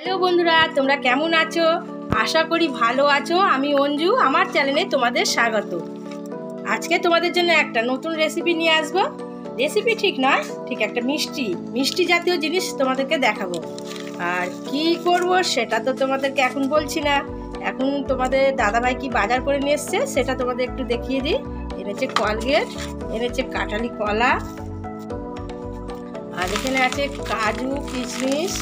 Hello বন্ধুরা, তোমরা কেমন আছো? আশা করি ভালো আছো। আমি অঞ্জু, আমার চ্যানেলে তোমাদের স্বাগত। আজকে তোমাদের জন্য একটা নতুন রেসিপি নিয়ে আসবো। রেসিপি ঠিক নয়, ঠিক একটা মিষ্টি জাতীয় জিনিস তোমাদেরকে দেখাবো। আর কি করব সেটা তো তোমাদেরকে এখন বলছি না। এখন তোমাদের দাদাভাই কি বাজার করে নিয়ে এসছে সেটা তোমাদের একটু দেখিয়ে দিই। এনেছে কলগেট, এনেছে কাঁঠালি কলা, আর এখানে আছে কাজু, কিশমিশ,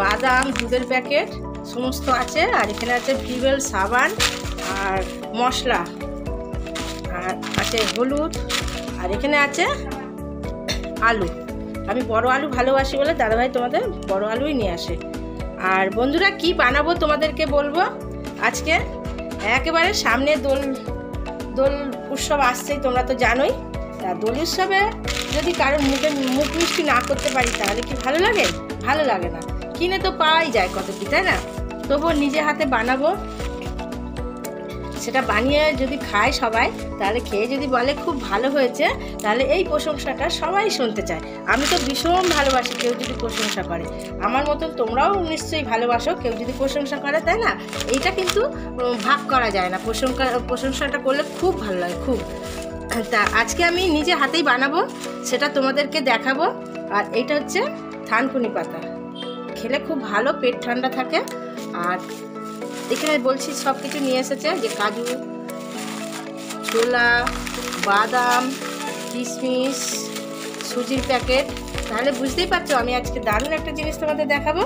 বাদাম, দুধের প্যাকেট সমস্ত আছে। আর এখানে আছে ভিভেল সাবান আর মশলা, আর আছে হলুদ, আর এখানে আছে আলু। আমি বড় আলু ভালোবাসি বলে দাদাভাই তোমাদের বড় আলুই নিয়ে আসে। আর বন্ধুরা কি বানাবো তোমাদেরকে বলবো। আজকে একেবারে সামনে দোল উৎসব আসছেই, তোমরা তো জানোই। তা দোল উৎসবে যদি কারোর মুখ মিষ্টি না করতে পারি তাহলে কি ভালো লাগে? ভালো লাগে না। কিনে তো পাওয়াই যায় কত কি, তাই না? তবুও নিজে হাতে বানাবো। সেটা বানিয়ে যদি খায় সবাই, তাহলে খেয়ে যদি বলে খুব ভালো হয়েছে, তাহলে এই প্রশংসাটা সবাই শুনতে চায়। আমি তো ভীষণ ভালোবাসি কেউ যদি প্রশংসা করে। আমার মতন তোমরাও নিশ্চয়ই ভালোবাসো কেউ যদি প্রশংসা করে, তাই না? এইটা কিন্তু ভাগ করা যায় না। প্রশংসাটা করলে খুব ভালো লাগে, খুব। তা আজকে আমি নিজে হাতেই বানাবো, সেটা তোমাদেরকে দেখাবো। আর এইটা হচ্ছে থানকুনি পাতা, খেলে খুব ভালো, পেট ঠান্ডা থাকে। আর এখানে বলছি সব কিছু নিয়ে এসেছে, যে কাজু, ছোলা, বাদাম, কিশমিশ, সুজির প্যাকেট। তাহলে বুঝতেই পারছো আমি আজকে দারুণ একটা জিনিস তোমাদের দেখাবো।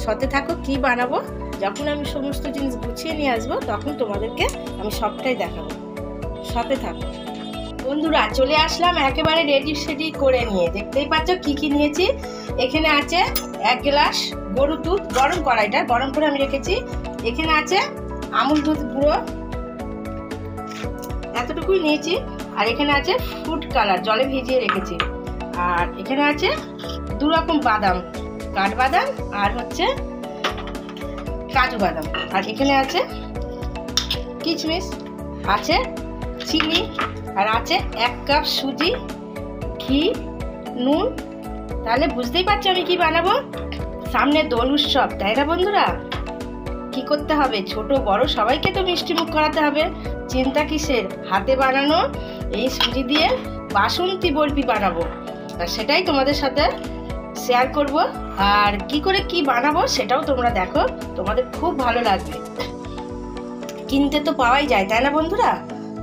সাথে থাকো, কি বানাবো। যখন আমি সমস্ত জিনিস গুছিয়ে নিয়ে আসবো তখন তোমাদেরকে আমি সবটাই দেখাবো। সাথে থাকো বন্ধুরা। চলে আসলাম একেবারে রেডি করে নিয়ে। দেখতেই পাচ্ছ কি কি নিয়েছি। এখানে আছে 1 গ্লাস গরুর দুধ, গরম কড়াইটা গরম করে আমি রেখেছি। এখানে আছে আমুল দুধ গুঁড়ো, এতটুকুই নিয়েছি। আর এখানে আছে ফুড কালার, জলে ভিজিয়ে রেখেছি। আর এখানে আছে 2 রকম বাদাম, কাঠবাদাম আর হচ্ছে কাজু বাদাম। আর এখানে আছে কিশমিশ, আছে চিনি, আর আছে 1 কাপ সুজি, ঘি, নুন। তাহলে বুঝতেই পারছো আমি কি বানাবো। সামনে দোল উৎসব, তাই না বন্ধুরা? কি করতে হবে, ছোট বড় সবাইকে তো মিষ্টি মুখ করাতে হবে। চিন্তা কিসের, হাতে বানানো এই সুজি দিয়ে বাসন্তী বরফি বানাবো। আর সেটাই তোমাদের সাথে শেয়ার করব। আর কি করে কি বানাবো সেটাও তোমরা দেখো, তোমাদের খুব ভালো লাগবে। কিনতে তো পাওয়াই যায়, তাই না বন্ধুরা?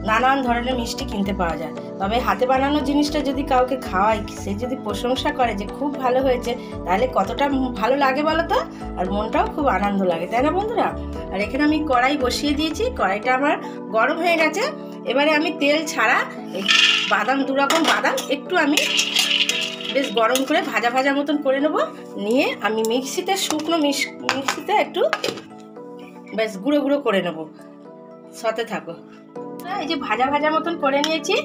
নানান ধরনের মিষ্টি কিনতে পাওয়া যায়। তবে হাতে বানানো জিনিসটা যদি কাউকে খাওয়াই, সে যদি প্রশংসা করে যে খুব ভালো হয়েছে, তাহলে কতটা ভালো লাগে বলো তো। আর মনটাও খুব আনন্দ লাগে, তাই না বন্ধুরা? আর এখানে আমি কড়াই বসিয়ে দিয়েছি, কড়াইটা আমার গরম হয়ে গেছে। এবারে আমি তেল ছাড়া এই বাদাম, 2 রকম বাদাম একটু আমি বেশ গরম করে ভাজা ভাজা মতন করে নেব। নিয়ে আমি মিক্সিতে, শুকনো মিক্সিতে একটু বেশ গুঁড়ো গুঁড়ো করে নেব। সাথে থাকো। এই যে ভাজা ভাজা মতন করে নিয়েছি,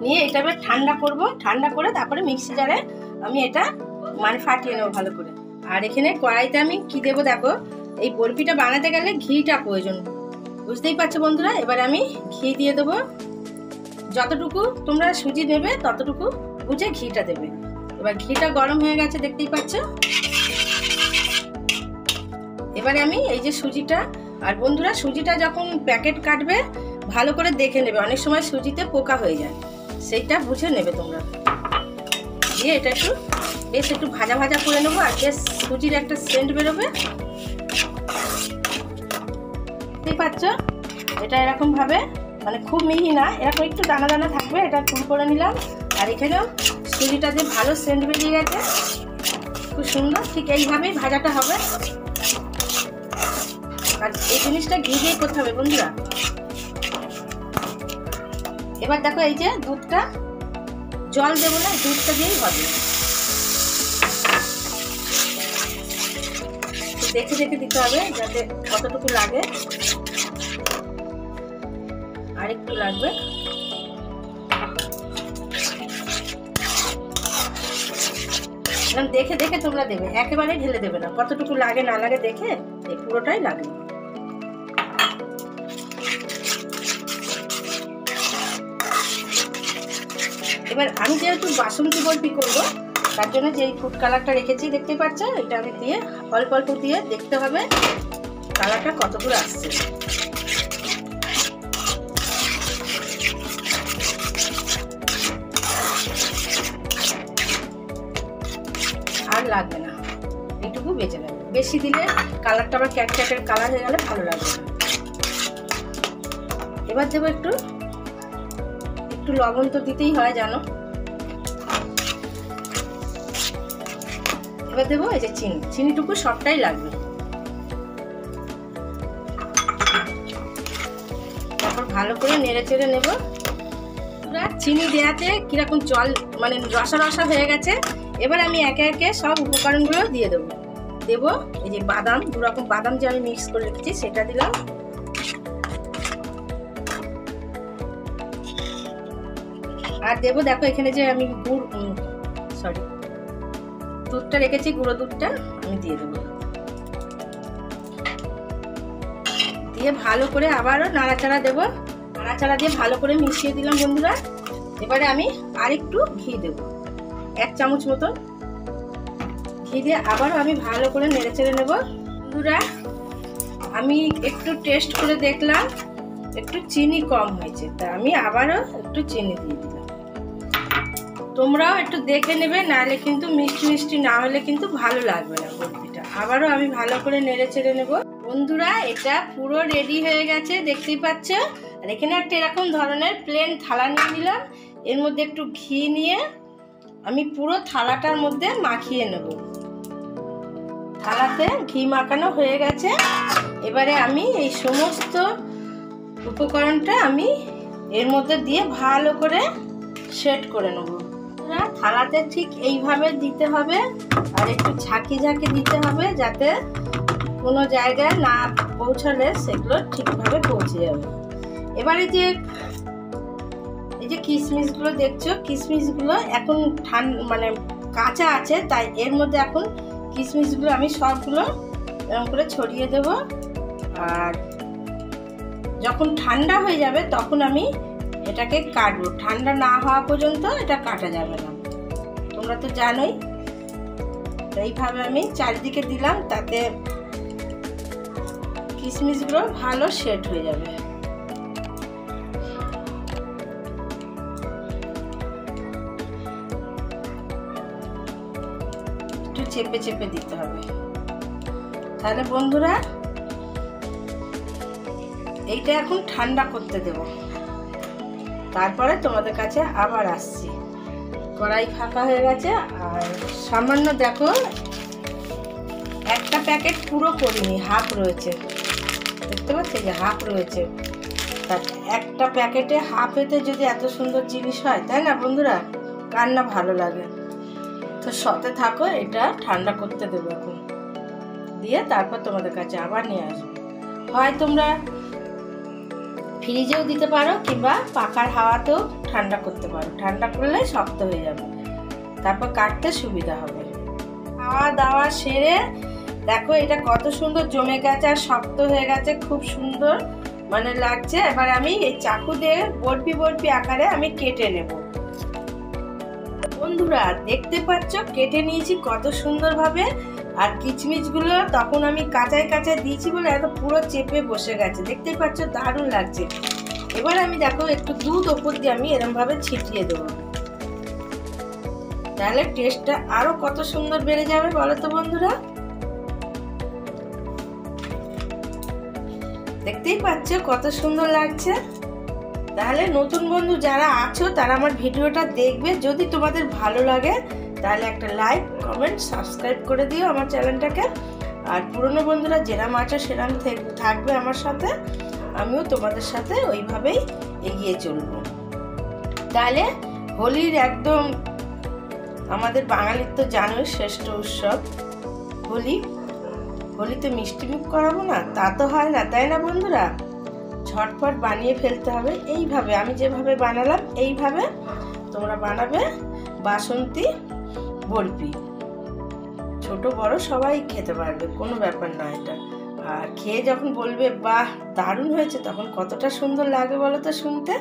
নিয়ে এটা এবার ঠান্ডা করব। ঠান্ডা করে তারপরে মিক্সি জারে আমি এটা ফাটিয়ে নেবো ভালো করে। আর এখানে কড়াইতে আমি কি দেবো দেখো, এই বরফিটা বানাতে গেলে ঘিটা প্রয়োজন, বুঝতেই পারছো বন্ধুরা। এবার আমি ঘি দিয়ে দেবো। যতটুকু তোমরা সুজি নেবে ততটুকু বুঝে ঘিটা দেবে। এবার ঘিটা গরম হয়ে গেছে, দেখতেই পাচ্ছ। এবারে আমি এই যে সুজিটা, আর বন্ধুরা সুজিটা যখন প্যাকেট কাটবে ভালো করে দেখে নেবে, অনেক সময় সুজিতে পোকা হয়ে যায়, সেইটা বুঝে নেবে তোমরা। দিয়ে এটা একটু ভাজা ভাজা করে নেবো। আর বেশ সুজির একটা সেন্ট বেরোবে, বুঝতেই পারছো। এটা এরকম ভাবে, মানে খুব মিহি না, এরকম একটু দানা দানা থাকবে, এটা তুল করে নিলাম। আর এখানেও সুজিটা যে ভালো সেন্ট বেরিয়ে গেছে, খুব সুন্দর। ঠিক এইভাবেই ভাজাটা হবে। আর এই জিনিসটা ঘি দিয়ে করতে হবে বন্ধুরা। এবার দেখো এই যে দুধটা, জল দেবো না, দুধটা দিয়েই হবে। দেখে দেখে দিতে হবে যাতে কতটুকু লাগে, আর একটু লাগবে। দেখে দেখে তোমরা দেবে, একেবারে ঢেলে দেবে না। কতটুকু লাগে না লাগে দেখে, এই পুরোটাই লাগবে। এবার আমি যেহেতু বাসন্তী বরফি করবো, তার জন্য যে ফুড কালারটা রেখেছি দেখতে পাচ্ছ, এটা আমি দিয়ে অল্প অল্প দিয়ে দেখতে হবে কালারটা কতগুলো আসছে। আর লাগবে না, এইটুকু বেঁচে যাবে। বেশি দিলে কালারটা আবার ক্যাটক্যাটের কালার হয়ে গেলে ভালো লাগবে না। এবার দেবো একটু লবণ, তো দিতেই হয় জানো। এবার দেবো এই যে চিনিটুকু সবটাই লাগবে। তারপর ভালো করে নেড়ে চেড়ে নেব। চিনি দেওয়াতে কিরকম জল মানে রসা রসা হয়ে গেছে। এবার আমি একে একে সব উপকরণগুলো দিয়ে দেবো। এই যে বাদাম, 2 রকম বাদাম যে আমি মিক্স করে রেখেছি সেটা দিলাম। আর দেবো, দেখো এখানে যে আমি দুধটা রেখেছি, গুঁড়ো দুধটা আমি দিয়ে দেবো। দিয়ে ভালো করে আবারও নাড়াচাড়া দেবো। নাড়াচাড়া দিয়ে ভালো করে মিশিয়ে দিলাম বন্ধুরা। এবারে আমি আরেকটু ঘি দেবো, 1 চামচ মতো ঘি দিয়ে আবারও আমি ভালো করে নেড়ে চেড়ে নেব। বন্ধুরা আমি একটু টেস্ট করে দেখলাম একটু চিনি কম হয়েছে, তা আমি আবারও একটু চিনি দিয়ে দিলাম। তোমরাও একটু দেখে নেবে, নাহলে কিন্তু মিষ্টি মিষ্টি না হলে কিন্তু ভালো লাগবে না বরফিটা। আবারও আমি ভালো করে নেড়ে চেড়ে নেব। বন্ধুরা এটা পুরো রেডি হয়ে গেছে দেখতেই পাচ্ছ। আর এখানে একটা এরকম ধরনের প্লেন থালা নিয়ে নিলাম, এর মধ্যে একটু ঘি নিয়ে আমি পুরো থালাটার মধ্যে মাখিয়ে নেব। থালাতে ঘি মাখানো হয়ে গেছে। এবারে আমি এই সমস্ত উপকরণটা আমি এর মধ্যে দিয়ে ভালো করে সেট করে নেব। থালাতে ঠিক এইভাবে দিতে হবে, আর একটু ঝাঁকি ঝাঁকি দিতে হবে যাতে কোনো জায়গায় না পৌঁছালে সেগুলো ঠিকভাবে পৌঁছে যাবে। এবারে এই যে কিশমিশগুলো দেখছো, কিশমিশগুলো এখন মানে কাঁচা আছে, তাই এর মধ্যে এখন কিশমিশগুলো আমি সবগুলো এরকম করে ছড়িয়ে দেব। আর যখন ঠান্ডা হয়ে যাবে তখন আমি এটাকে কাটবো। ঠান্ডা না হওয়া পর্যন্ত এটা কাটা যাবে না, তোমরা তো জানোই। এইভাবে আমি চারিদিকে দিলাম, তাতে কিশমিশগুলো ভালো সেট হয়ে যাবে। একটু চেপে চেপে দিতে হবে। তাহলে বন্ধুরা এইটা এখন ঠান্ডা করতে দেব, তারপরে তোমাদের কাছে আবার আসছি। কড়াই ফাঁকা হয়ে গেছে। আর সামান্য দেখো একটা প্যাকেট পুরো করিনি, হাফ রয়েছে, দেখতে পাচ্ছি যে হাফ রয়েছে। একটা প্যাকেটে হাফেতে যদি এত সুন্দর জিনিস হয়, তাই না বন্ধুরা, কার না ভালো লাগে। তো সাথে থাকো, এটা ঠান্ডা করতে দেবো এখন, দিয়ে তারপর তোমাদের কাছে আবার নিয়ে আসবো। হয় তোমরা ফ্রিজেও দিতে পারো কিংবা পাখার হাওয়াতেও ঠান্ডা করতে পারো। ঠান্ডা করলে শক্ত হয়ে যাবে, তারপর কাটতে সুবিধা হবে। খাওয়া দাওয়া সেরে দেখো এটা কত সুন্দর জমে গেছে আর শক্ত হয়ে গেছে, খুব সুন্দর মানে লাগছে। এবার আমি এই চাকু দিয়ে বরফি আকারে আমি কেটে নেব। বন্ধুরা দেখতে পাচ্ছ কেটে নিয়েছি কত সুন্দরভাবে। আর কিচমিচগুলো তখন আমি কাঁচায় দিয়েছি বলে এত পুরো চেপে বসে গেছে, দেখতেই পাচ্ছ দারুণ লাগছে। এবার আমি দেখো একটু দুধ ওপর দিয়ে আমি এরকম ভাবে ছিটিয়ে দেবো, তাহলে টেস্টটা আরো কত সুন্দর বেড়ে যাবে বলো তো বন্ধুরা। দেখতেই পাচ্ছ কত সুন্দর লাগছে। তাহলে নতুন বন্ধু যারা আছো তারা আমার ভিডিওটা দেখবে, যদি তোমাদের ভালো লাগে তাহলে একটা লাইক কমেন্ট সাবস্ক্রাইব করে দিও আমার চ্যানেলটাকে। আর পুরনো বন্ধুরা যেরাম আছো সেরাম থাকবে আমার সাথে, আমিও তোমাদের সাথে ওইভাবেই এগিয়ে চলবো। তাহলে হোলির একদম আমাদের বাঙালির তো জানোই শ্রেষ্ঠ উৎসব হোলিতে মিষ্টি মুখ করাবো না, তা তো হয় না, তাই না বন্ধুরা। ঝটপট বানিয়ে ফেলতে হবে। এইভাবে আমি যেভাবে বানালাম এইভাবে তোমরা বানাবে বাসন্তী বরফি। ছোট বড় সবাই খেতে পারবে, কোনো ব্যাপার না এটা। আর খেয়ে যখন বলবে বাহ দারুণ হয়েছে, তখন কতটা সুন্দর লাগে বলো তো শুনতে,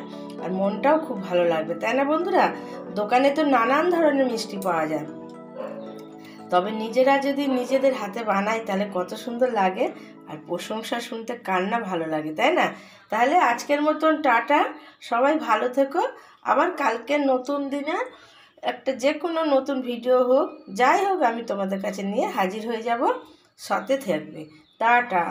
আর মনটাও খুব ভালো লাগবে, তাই না বন্ধুরা। দোকানে তো নানান ধরনের মিষ্টি পাওয়া যায়, তবে নিজেরা যদি নিজেদের হাতে বানাই তাহলে কত সুন্দর লাগে, আর প্রশংসা শুনতে কার না ভালো লাগে, তাই না? তাহলে আজকের মতন টাটা, সবাই ভালো থেকো। আবার কালকে নতুন দিনে একটা যে কোনো নতুন ভিডিও হোক, যাই হোক, আমি তোমাদের কাছে নিয়ে হাজির হয়ে যাব। সাথে থাকবে। টাটা।